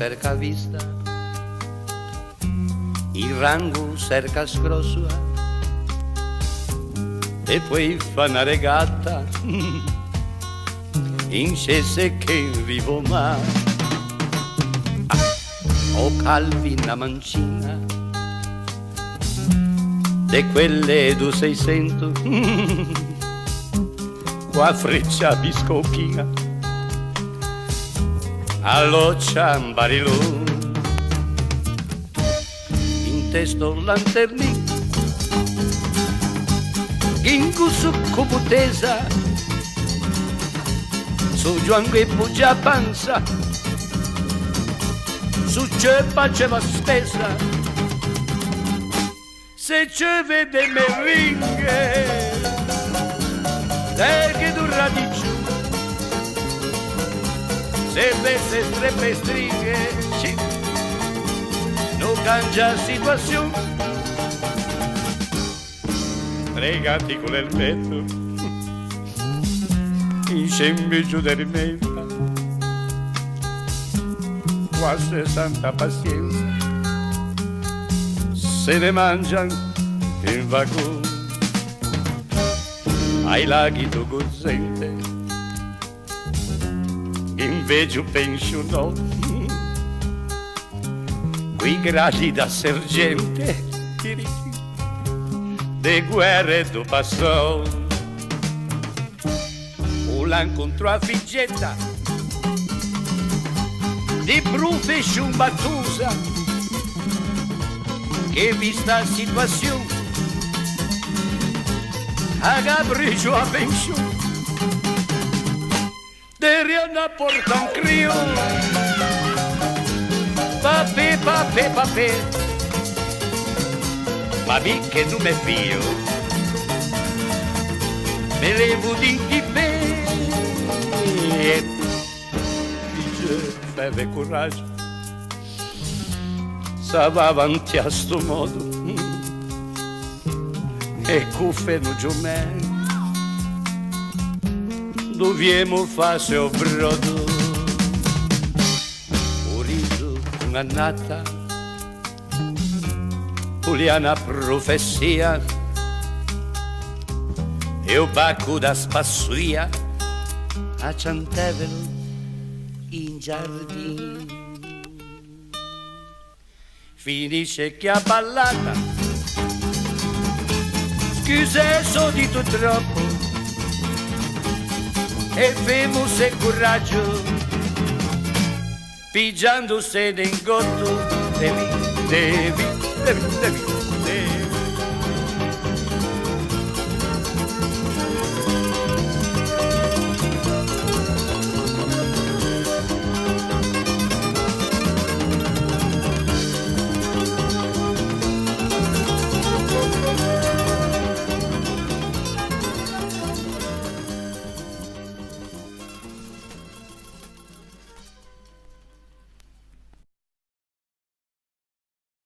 cerca vista, il rango cerca scrossua, e poi fa una regata in scese che vivo mai. O Calvin mancina de quelle du 600 qua freccia biscocchina allo ciambarillo in testo lanterni in cusso coputesa su Giango e Puggia panza su ceppa c'è la stessa se c'è vede meringhe che du radicio se vesse streppe stringhe sì, non cambia situazione fregati con il petto in scembio giù del meta quasi santa pazienza se ne mangiano in vagone ai laghi do Gozzente invece penso no quei gradi da sergente de guerre do passò o l'incontro a Figetta di professione battusa che vista situazione a Gabricio a pensione de Rihanna porta un crio papè papè papè ma mi che non me fio me levo di pe beve coraggio sa va avanti a sto modo e cuffe no giomè dobbiamo fare o brodo un riso un'annata Juliana profezia e un bacco da spassuia a Ciantevelo in giardino finisce che a ballata scusa so di tu troppo e femo se coraggio pigiando se in gotto devi